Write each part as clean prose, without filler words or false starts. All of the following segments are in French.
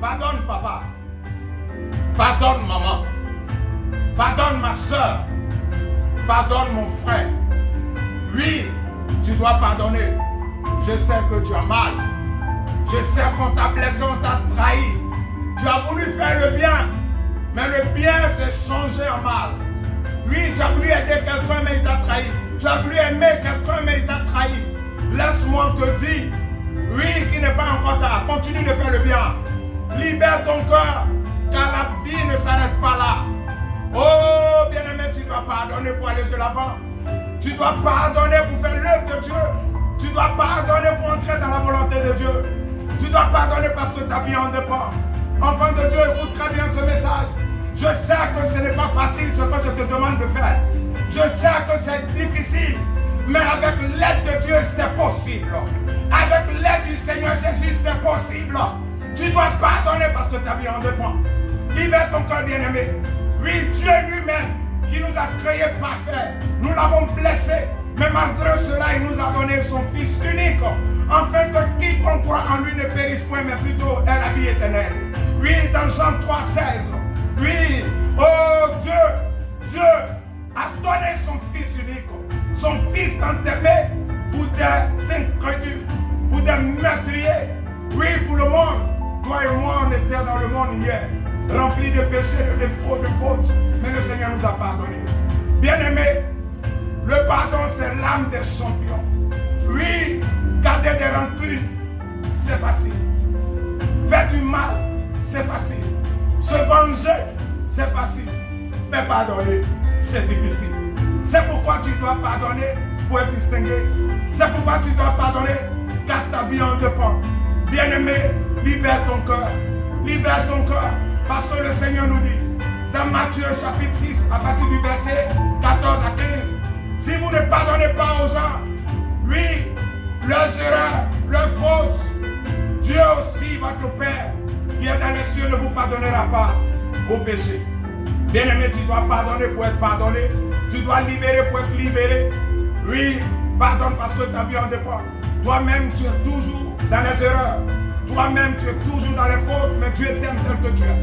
Pardonne papa. Pardonne maman. Pardonne ma soeur. Pardonne mon frère. Oui, tu dois pardonner. Je sais que tu as mal. Je sais qu'on t'a blessé, on t'a trahi. Tu as voulu faire le bien. Mais le bien s'est changé en mal. Oui, tu as voulu aider quelqu'un, mais il t'a trahi. Tu as voulu aimer quelqu'un, mais il t'a trahi. Laisse-moi te dire, oui, qui n'est pas encore tard. Continue de faire le bien. Libère ton cœur, car la vie ne s'arrête pas là. Oh, bien-aimé, tu dois pardonner pour aller de l'avant. Tu dois pardonner pour faire l'œuvre de Dieu. Tu dois pardonner pour entrer dans la volonté de Dieu. Tu dois pardonner parce que ta vie en dépend. Enfant de Dieu, écoute très bien ce message. Je sais que ce n'est pas facile ce que je te demande de faire. Je sais que c'est difficile. Mais avec l'aide de Dieu, c'est possible. Avec l'aide du Seigneur Jésus, c'est possible. Tu dois pardonner parce que ta vie en dépend. Libère ton cœur, bien-aimé. Oui, Dieu lui-même qui nous a créés parfaits. Nous l'avons blessé. Mais malgré cela, il nous a donné son Fils unique. Afin que quiconque croit en lui ne périsse point, mais plutôt ait la vie éternelle. Oui, dans Jean 3,16. Oui, oh Dieu a donné son Fils unique. Son Fils tant aimé pour des incrédules, pour des meurtriers. Oui, pour le monde. Toi et moi, on était dans le monde hier, remplis de péchés, de défauts, de fautes. Mais le Seigneur nous a pardonné. Bien-aimé, le pardon, c'est l'âme des champions. Oui, garder des rancunes, c'est facile. Faire du mal, c'est facile. Se venger, c'est facile. Mais pardonner, c'est difficile. C'est pourquoi tu dois pardonner pour être distingué. C'est pourquoi tu dois pardonner, car ta vie en dépend. Bien-aimé, libère ton cœur. Libère ton cœur. Parce que le Seigneur nous dit, dans Matthieu chapitre 6, à partir du verset 14 à 15, si vous ne pardonnez pas aux gens, oui, leurs erreurs, leurs fautes, Dieu aussi, votre Père, qui est dans les cieux, ne vous pardonnera pas vos péchés. Bien-aimé, tu dois pardonner pour être pardonné. Tu dois libérer pour être libéré. Oui, pardonne parce que ta vie en dépend. Toi-même, tu es toujours dans les erreurs. Toi-même, tu es toujours dans les fautes, mais Dieu t'aime tel que tu es.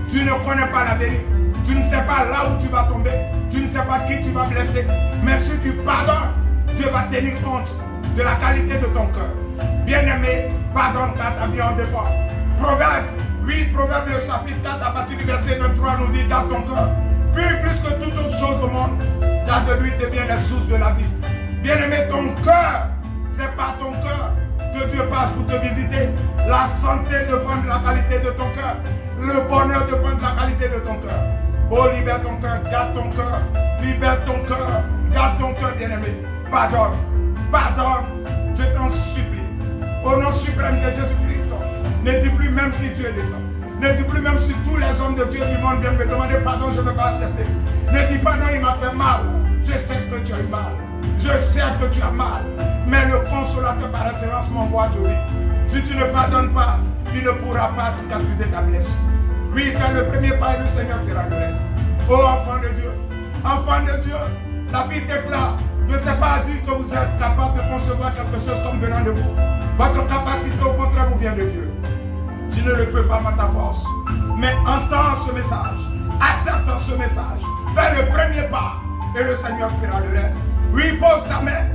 Tu ne connais pas la vérité. Tu ne sais pas là où tu vas tomber. Tu ne sais pas qui tu vas blesser. Mais si tu pardonnes, Dieu va tenir compte de la qualité de ton cœur. Bien-aimé, pardonne car ta vie en dépend. Proverbe, oui, Proverbe le chapitre 4 à partir du verset 23 nous dit dans ton cœur, plus que toute autre chose au monde, car de lui devient la source de la vie. Bien-aimé, ton cœur, c'est par ton cœur que Dieu passe pour te visiter. La santé dépend de la qualité de ton cœur. Le bonheur dépend de la qualité de ton cœur. Oh, libère ton cœur, garde ton cœur. Libère ton cœur, garde ton cœur, bien-aimé. Pardonne, pardonne, je t'en supplie. Au nom suprême de Jésus-Christ, ne dis plus même si Dieu descend. Ne dis plus même si tous les hommes de Dieu du monde viennent me demander pardon, je ne vais pas accepter. Ne dis pas non, il m'a fait mal. Je sais que tu as eu mal. Je sais que tu as mal. Mais le consolateur par excellence m'envoie te dire, si tu ne pardonnes pas, il ne pourra pas cicatriser ta blessure. Oui, fais le premier pas et le Seigneur fera le reste. Oh enfant de Dieu, la Bible déclare que ce n'est pas à dire que vous êtes capable de concevoir quelque chose comme venant de vous. Votre capacité au contraire vous vient de Dieu. Tu ne le peux pas par ta force. Mais entends ce message, accepte ce message, fais le premier pas et le Seigneur fera le reste. Oui, pose ta main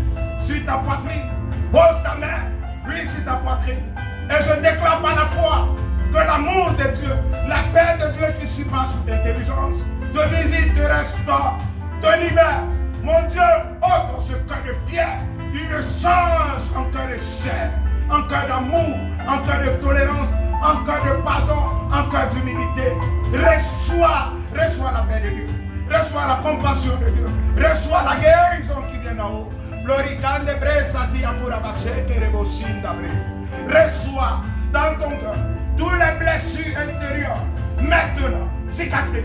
sur ta poitrine. Pose ta main, oui, sur ta poitrine. Et je déclare par la foi que l'amour de Dieu, la paix de Dieu qui surpasse toute intelligence, te visite, te restaure, te libère. Mon Dieu, ôte ce cœur de pierre, il le change en cœur de chair, en cœur d'amour, en cœur de tolérance, en cœur de pardon, en cœur d'humilité. Reçois la paix de Dieu, reçois la compassion de Dieu, reçois la guérison qui vient d'en haut. Reçois dans ton cœur toutes les blessures intérieures, maintenant, cicatrisent.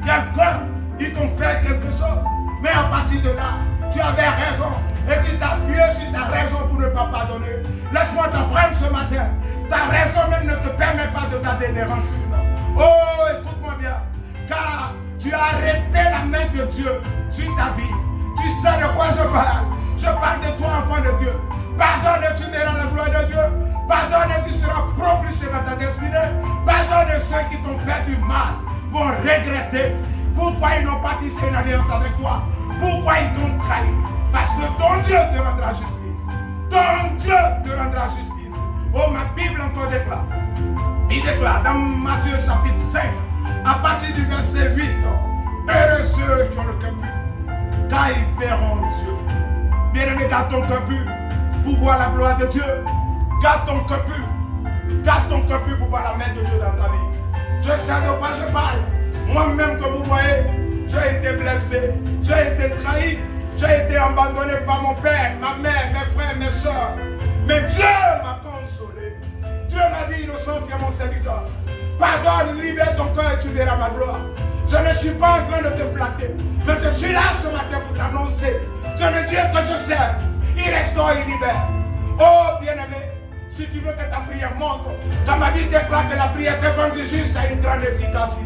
Quelqu'un, ils t'ont fait quelque chose, mais à partir de là, tu avais raison et tu t'appuies sur ta raison pour ne pas pardonner. Laisse-moi t'apprendre ce matin, ta raison même ne te permet pas de garder des rancunes. Oh, écoute-moi bien, car tu as arrêté la main de Dieu sur ta vie. Tu sais de quoi je parle. Je parle de toi, enfant de Dieu. Pardonne et tu verras la gloire de Dieu. Pardonne et tu seras propulsé dans ta destinée. Pardonne ceux qui t'ont fait du mal. Vont regretter. Pourquoi ils n'ont pas tissé une alliance avec toi? Pourquoi ils t'ont trahi? Parce que ton Dieu te rendra justice. Ton Dieu te rendra justice. Oh, ma Bible encore déclare. Il déclare dans Matthieu chapitre 5, à partir du verset 8, heureux ceux qui ont le cœur pur, car ils verront Dieu. Bien-aimé, garde ton cœur pur pour voir la gloire de Dieu. Garde ton cœur pur. Garde ton cœur pur pour voir la main de Dieu dans ta vie. Je sais de quoi je parle. Moi-même, que vous voyez, j'ai été blessé, j'ai été trahi, j'ai été abandonné par mon père, ma mère, mes frères, mes soeurs. Mais Dieu m'a consolé. Dieu m'a dit, innocent, tu es mon serviteur. Pardonne, libère ton cœur et tu verras ma gloire. Je ne suis pas en train de te flatter, mais je suis là ce matin pour t'annoncer que le Dieu que je sers, il restaure, il libère. Oh, bien-aimé, si tu veux que ta prière monte, quand ma Bible déclare que la prière fervente du juste a une grande efficacité.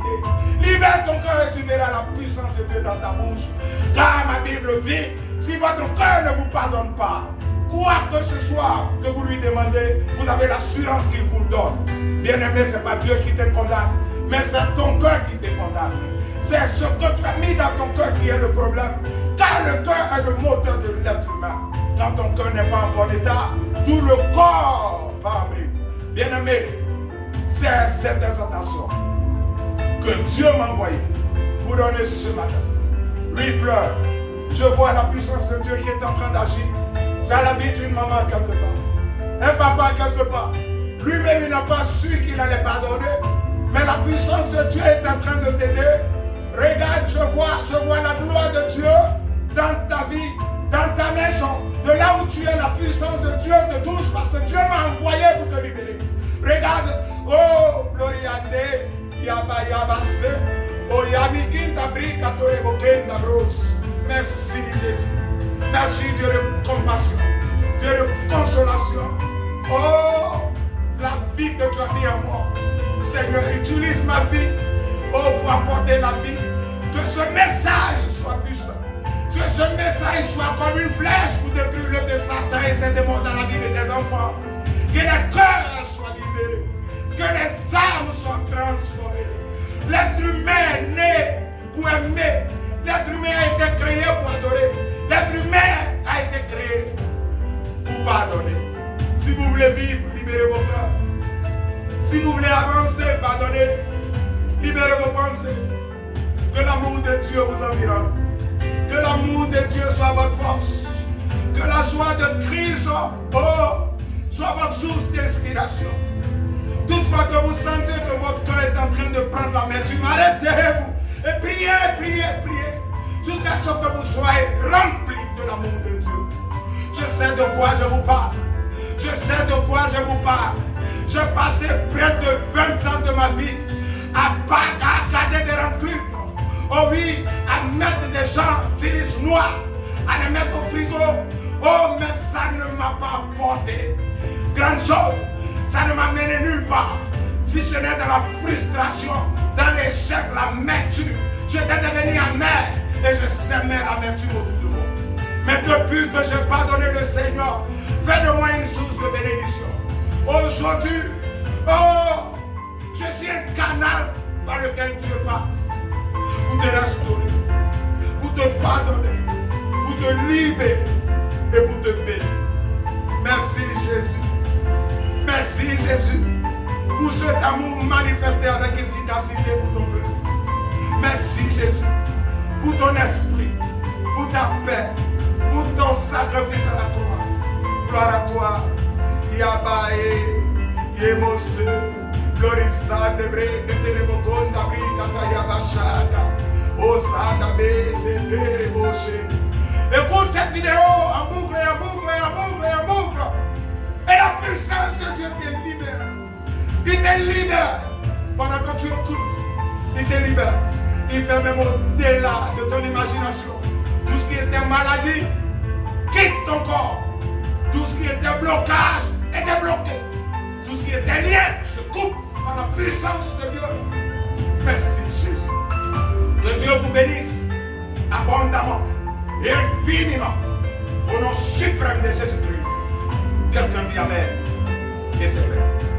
Libère ton cœur et tu verras la puissance de Dieu dans ta bouche. Car ma Bible dit, si votre cœur ne vous pardonne pas, quoi que ce soit que vous lui demandez, vous avez l'assurance qu'il vous le donne. Bien-aimé, ce n'est pas Dieu qui te condamne, mais c'est ton cœur qui te condamne. C'est ce que tu as mis dans ton cœur qui est le problème. Car le cœur est le moteur de l'être humain. Quand ton cœur n'est pas en bon état, tout le corps va en brûler. Bien-aimé, c'est cette exhortation que Dieu m'a envoyée pour donner ce matin. Lui pleure. Je vois la puissance de Dieu qui est en train d'agir dans la vie d'une maman quelque part, un papa quelque part. Lui-même, il n'a pas su qu'il allait pardonner, mais la puissance de Dieu est en train de t'aider. Regarde, je vois la gloire de Dieu dans ta vie, dans ta maison. De là où tu es, la puissance de Dieu te touche parce que Dieu m'a envoyé pour te libérer. Regarde, oh, Gloriande, Yaba Yabase, oh, Yamikinta Brika Torebokenda Bros. Merci Jésus. Merci Dieu de compassion, Dieu de consolation. Oh, la vie que tu as mis en moi. Seigneur, utilise ma vie, oh, pour apporter la vie. Que ce message soit puissant. Que ce message soit comme une flèche pour détruire l'œuvre de Satan et ses démons dans la vie de tes enfants. Que les cœurs soient libérés. Que les âmes soient transformées. L'être humain est né pour aimer. L'être humain a été créé pour adorer. L'être humain a été créé pour pardonner. Si vous voulez vivre, libérez vos cœurs. Si vous voulez avancer, pardonnez. Libérez vos pensées. Que l'amour de Dieu vous environne. Que l'amour de Dieu soit votre force. Que la joie de Christ soit votre source d'inspiration. Toutefois que vous sentez que votre cœur est en train de prendre la main, arrêtez-vous et priez, priez, priez, jusqu'à ce que vous soyez remplis de l'amour de Dieu. Je sais de quoi je vous parle. Je sais de quoi je vous parle. J'ai passé près de 20 ans de ma vie à garder des rancunes. Oh oui, à mettre des gens silice noirs, à les mettre au frigo. Oh, mais ça ne m'a pas apporté grande chose. Ça ne m'a mené nulle part. Si ce n'est dans la frustration, dans l'échec, l'amertume. J'étais devenu amer et je semais l'amertume autour de moi. Mais depuis que j'ai pardonné le Seigneur, fais de moi une source de bénédiction. Aujourd'hui, oh, je suis un canal par lequel Dieu passe. Pour te restaurer, pour te pardonner, pour te libérer et pour te bénir. Merci Jésus. Merci Jésus pour cet amour manifesté avec efficacité pour ton peuple. Merci Jésus pour ton esprit, pour ta paix, pour ton sacrifice à la croix. Gloire à toi. Yabae, Yemose. Glorissa de bre que te remoconda brica ya bachata. Osada be se te reboshe. Écoute cette vidéo en boucle, en boucle, en boucle, en boucle. Et la puissance de Dieu te libère. Il te libère. Pendant que tu écoutes, il te libère. Il fait même au-delà de ton imagination. Tout ce qui était maladie, quitte ton corps. Tout ce qui était blocage est débloqué. Tout ce qui était lien se coupe par la puissance de Dieu. Merci Jésus. Que Dieu vous bénisse abondamment et infiniment. Au Au nom suprême de Jésus-Christ. Quelqu'un dit Amen. Et c'est fait.